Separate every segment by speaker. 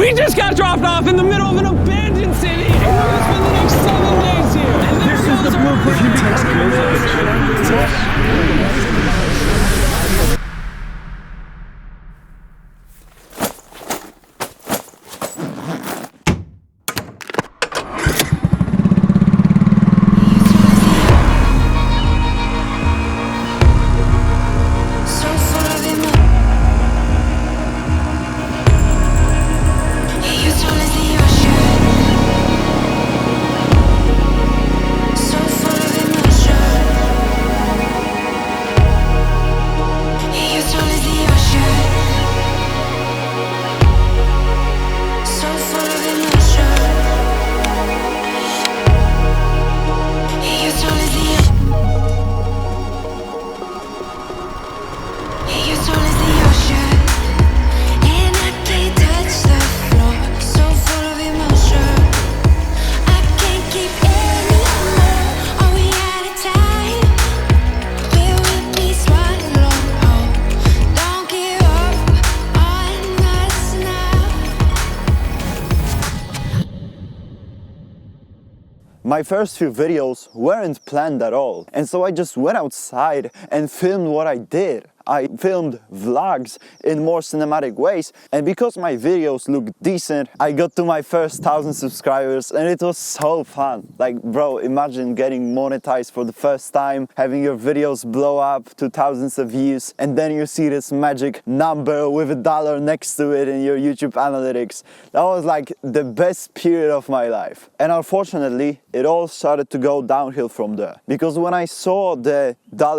Speaker 1: We just got dropped off in the middle of an abandoned city, and we're gonna spend the next 7 days here. And this is the blueprint.
Speaker 2: My first few videos weren't planned at all, and so I just went outside and filmed what I did. I filmed vlogs in more cinematic ways, and because my videos look decent, I got to my first 1,000 subscribers, and it was so fun. Like, bro, imagine getting monetized for the first time, having your videos blow up to thousands of views, and then you see this magic number with $1 next to it in your YouTube analytics. That was like the best period of my life. And unfortunately, it all started to go downhill from there. Because when I saw the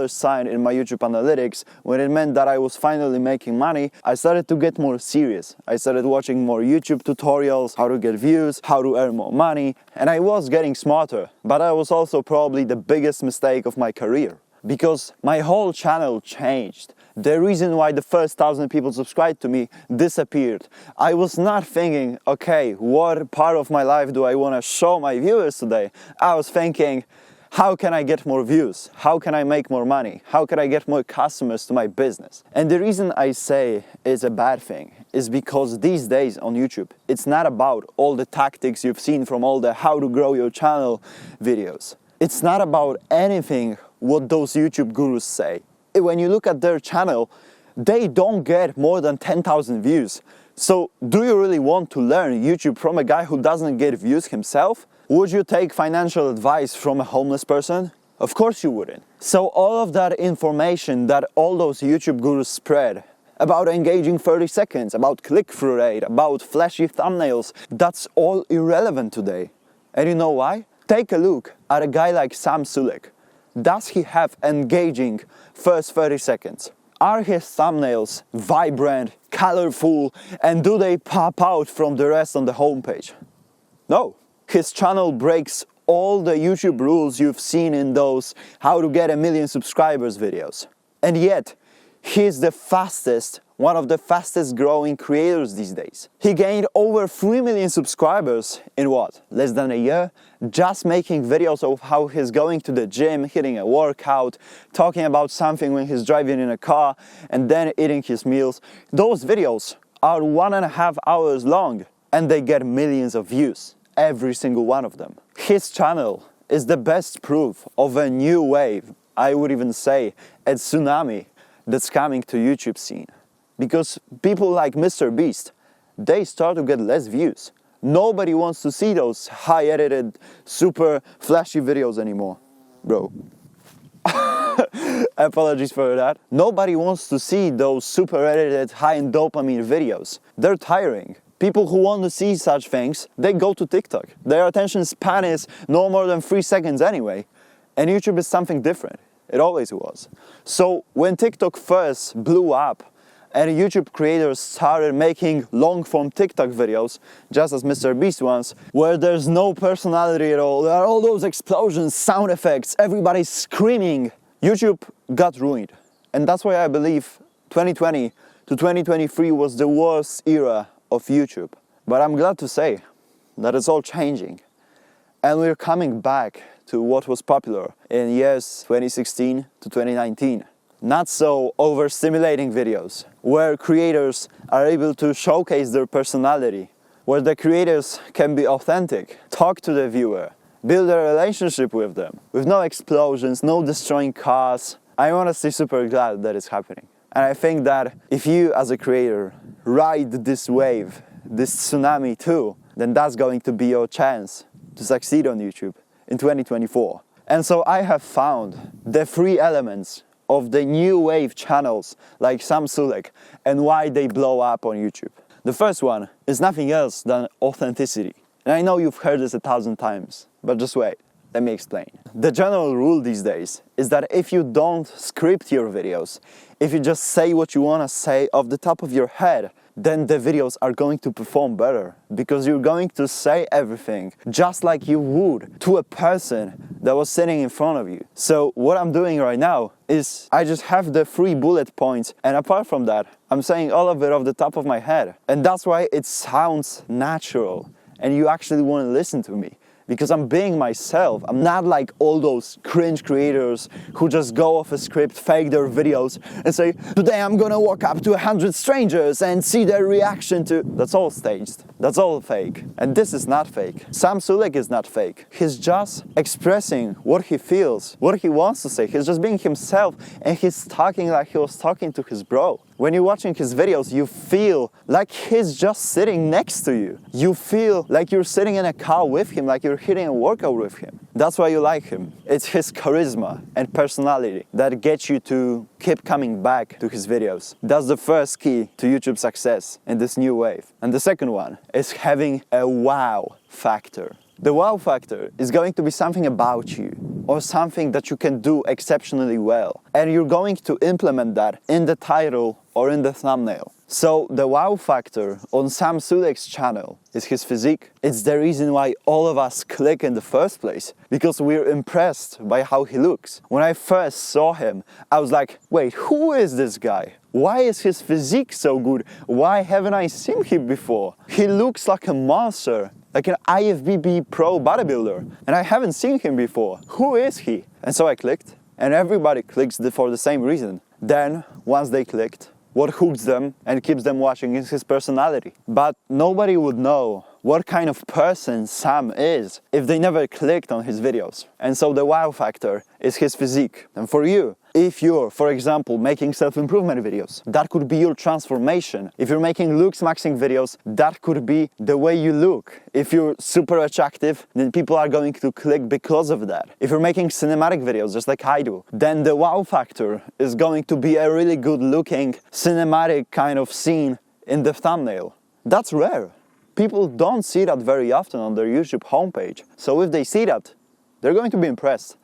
Speaker 2: $sign in my YouTube analytics, when it meant that I was finally making money, I started to get more serious. I started watching more YouTube tutorials, how to get views, how to earn more money, and I was getting smarter. But that was also probably the biggest mistake of my career, because my whole channel changed. The reason why the first 1,000 people subscribed to me disappeared. I was not thinking, okay, what part of my life do I want to show my viewers today? I was thinking, how can I get more views? How can I make more money? How can I get more customers to my business? And the reason I say it's a bad thing is because these days on YouTube, it's not about all the tactics you've seen from all the how to grow your channel videos. It's not about anything what those YouTube gurus say. When you look at their channel, they don't get more than 10,000 views. So do you really want to learn YouTube from a guy who doesn't get views himself? Would you take financial advice from a homeless person? Of course you wouldn't. So all of that information that all those YouTube gurus spread about engaging 30 seconds, about click-through rate, about flashy thumbnails, that's all irrelevant today. And you know why? Take a look at a guy like Sam Sulek. Does he have engaging first 30 seconds? Are his thumbnails vibrant, colorful, and do they pop out from the rest on the homepage? No. His channel breaks all the YouTube rules you've seen in those how to get 1 million subscribers videos. And yet, he's the fastest, one of the fastest growing creators these days. He gained over 3 million subscribers in what, less than a year? Just making videos of how he's going to the gym, hitting a workout, talking about something when he's driving in a car, and then eating his meals. Those videos are 1.5 hours long, and they get millions of views. Every single one of them. His channel is the best proof of a new wave, I would even say a tsunami, that's coming to YouTube scene. Because people like Mr. Beast, they start to get less views. Nobody wants to see those high edited, super flashy videos anymore. Bro. Apologies for that. Nobody wants to see those super edited, high in dopamine videos. They're tiring. People who want to see such things, they go to TikTok. Their attention span is no more than 3 seconds anyway. And YouTube is something different. It always was. So when TikTok first blew up and YouTube creators started making long-form TikTok videos, just as Mr. Beast ones, where there's no personality at all, there are all those explosions, sound effects, everybody's screaming, YouTube got ruined. And that's why I believe 2020 to 2023 was the worst era of YouTube. But I'm glad to say that it's all changing. And we're coming back to what was popular in years 2016 to 2019. Not so overstimulating videos, where creators are able to showcase their personality, where the creators can be authentic, talk to the viewer, build a relationship with them, with no explosions, no destroying cars. I'm honestly super glad that it's happening. And I think that if you as a creator ride this wave, this tsunami too, then that's going to be your chance to succeed on YouTube in 2024. And so I have found the 3 elements of the new wave channels like Sam Sulek and why they blow up on YouTube. The first one is nothing else than authenticity. And I know you've heard this 1,000 times, but just wait, let me explain. The general rule these days is that if you don't script your videos, if you just say what you want to say off the top of your head, then the videos are going to perform better because you're going to say everything just like you would to a person that was sitting in front of you. So what I'm doing right now is I just have the 3 bullet points, and apart from that, I'm saying all of it off the top of my head. And that's why it sounds natural and you actually want to listen to me. Because I'm being myself. I'm not like all those cringe creators who just go off a script, fake their videos and say, today I'm gonna walk up to 100 strangers and see their reaction to... That's all staged. That's all fake. And this is not fake. Sam Sulek is not fake. He's just expressing what he feels, what he wants to say. He's just being himself and he's talking like he was talking to his bro. When you're watching his videos, you feel like he's just sitting next to you. You feel like you're sitting in a car with him, like you're hitting a workout with him. That's why you like him. It's his charisma and personality that gets you to keep coming back to his videos. That's the first key to YouTube success in this new wave. And the second one is having a wow factor. The wow factor is going to be something about you or something that you can do exceptionally well. And you're going to implement that in the title or in the thumbnail. So the wow factor on Sam Sulek's channel is his physique. It's the reason why all of us click in the first place, because we're impressed by how he looks. When I first saw him, I was like, wait, who is this guy? Why is his physique so good? Why haven't I seen him before? He looks like a monster, like an IFBB pro bodybuilder, and I haven't seen him before. Who is he? And so I clicked, and everybody clicks for the same reason. Then, once they clicked, what hooks them and keeps them watching is his personality. But nobody would know what kind of person Sam is if they never clicked on his videos. And so the wow factor is his physique. And for you, if you're, for example, making self-improvement videos, that could be your transformation. If you're making looks maxing videos, that could be the way you look. If you're super attractive, then people are going to click because of that. If you're making cinematic videos, just like I do, then the wow factor is going to be a really good looking cinematic kind of scene in the thumbnail. That's rare. People don't see that very often on their YouTube homepage. So if they see that, they're going to be impressed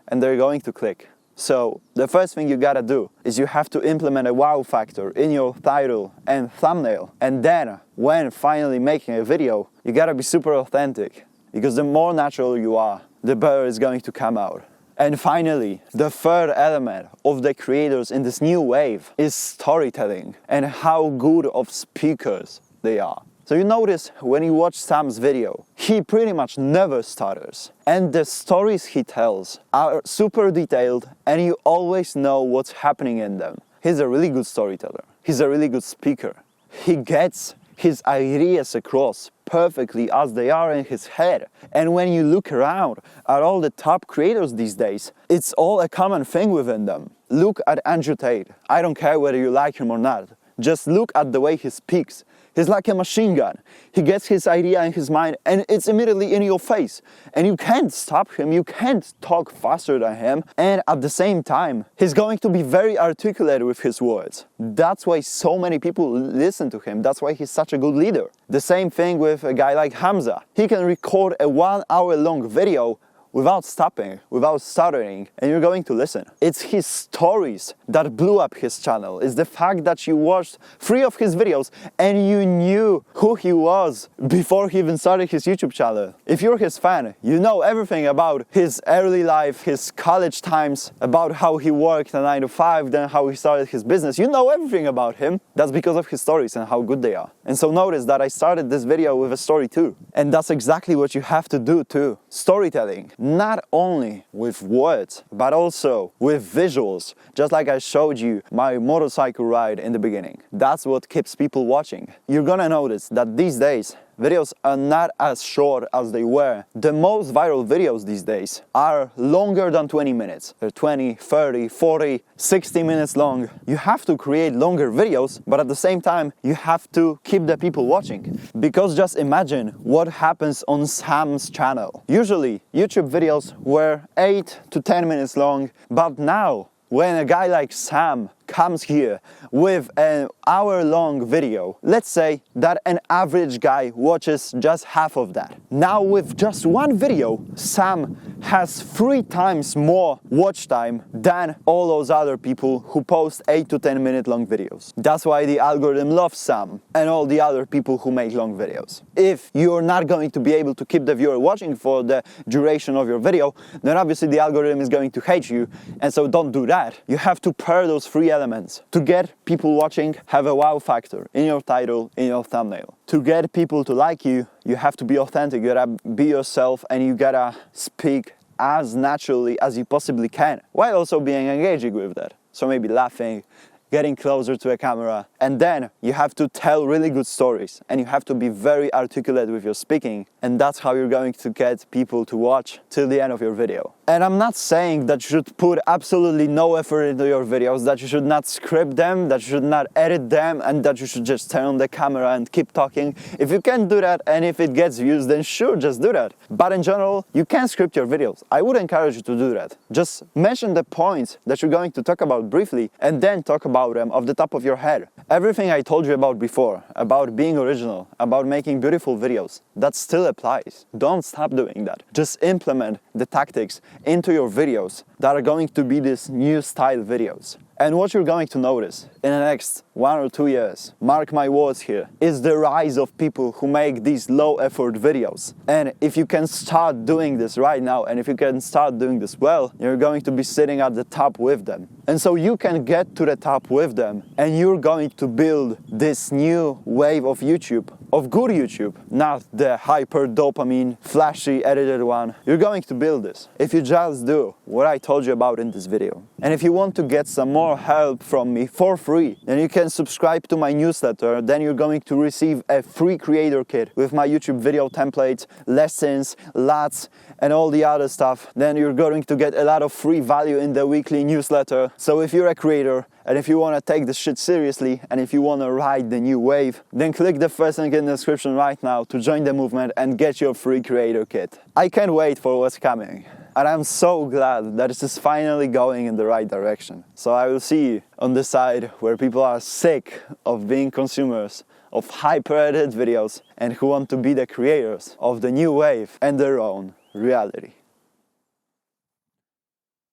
Speaker 2: and they're going to click. So the first thing you gotta do is you have to implement a wow factor in your title and thumbnail. And then when finally making a video, you gotta be super authentic, because the more natural you are, the better it's going to come out. And finally, the third element of the creators in this new wave is storytelling and how good of speakers they are. So you notice when you watch Sam's video, he pretty much never stutters. And the stories he tells are super detailed and you always know what's happening in them. He's a really good storyteller. He's a really good speaker. He gets his ideas across perfectly as they are in his head. And when you look around at all the top creators these days, it's all a common thing within them. Look at Andrew Tate. I don't care whether you like him or not. Just look at the way he speaks. He's like a machine gun. He gets his idea in his mind and it's immediately in your face. And you can't stop him, you can't talk faster than him. And at the same time, he's going to be very articulate with his words. That's why so many people listen to him. That's why he's such a good leader. The same thing with a guy like Hamza. He can record a 1 hour long video without stopping, without stuttering, and you're going to listen. It's his stories that blew up his channel. It's the fact that you watched 3 of his videos and you knew who he was before he even started his YouTube channel. If you're his fan, you know everything about his early life, his college times, about how he worked a 9 to 5, then how he started his business. You know everything about him. That's because of his stories and how good they are. And so notice that I started this video with a story too. And that's exactly what you have to do too. Storytelling. Not only with words, but also with visuals, just like I showed you my motorcycle ride in the beginning. That's what keeps people watching. You're gonna notice that these days, videos are not as short as they were. The most viral videos these days are longer than 20 minutes. They're 20, 30, 40, 60 minutes long. You have to create longer videos, but at the same time, you have to keep the people watching. Because just imagine what happens on Sam's channel. Usually, YouTube videos were 8 to 10 minutes long, but now, when a guy like Sam comes here with an hour-long video, let's say that an average guy watches just half of that. Now with just one video, Sam has 3 times more watch time than all those other people who post 8 to 10 minute long videos. That's why the algorithm loves Sam and all the other people who make long videos. If you're not going to be able to keep the viewer watching for the duration of your video, then obviously the algorithm is going to hate you, and so don't do that. You have to pair those 3 elements. To get people watching, have a wow factor in your title, in your thumbnail. To get people to like you, you have to be authentic, you gotta be yourself, and you gotta speak as naturally as you possibly can, while also being engaging with that. So maybe laughing, getting closer to a camera, and then you have to tell really good stories, and you have to be very articulate with your speaking, and that's how you're going to get people to watch till the end of your video. And I'm not saying that you should put absolutely no effort into your videos, that you should not script them, that you should not edit them, and that you should just turn on the camera and keep talking. If you can do that, and if it gets views, then sure, just do that. But in general, you can script your videos. I would encourage you to do that. Just mention the points that you're going to talk about briefly, and then talk about them off the top of your head. Everything I told you about before, about being original, about making beautiful videos, that still applies. Don't stop doing that. Just implement the tactics into your videos that are going to be these new style videos. And what you're going to notice in the next 1 or 2 years, mark my words here, is the rise of people who make these low effort videos. And if you can start doing this right now, and if you can start doing this well, you're going to be sitting at the top with them. And so you can get to the top with them, and you're going to build this new wave of YouTube, of good YouTube, not the hyper dopamine, flashy, edited one. You're going to build this if you just do what I told you about in this video. And if you want to get some more help from me for free, then you can subscribe to my newsletter. Then you're going to receive a free creator kit with my YouTube video templates, lessons, LUTs, and all the other stuff. Then you're going to get a lot of free value in the weekly newsletter. So if you're a creator, and if you want to take this shit seriously, and if you want to ride the new wave, then click the first link in the description right now to join the movement and get your free creator kit. I can't wait for what's coming. And I'm so glad that this is finally going in the right direction. So I will see you on the side where people are sick of being consumers of hyper-edited videos and who want to be the creators of the new wave and their own reality.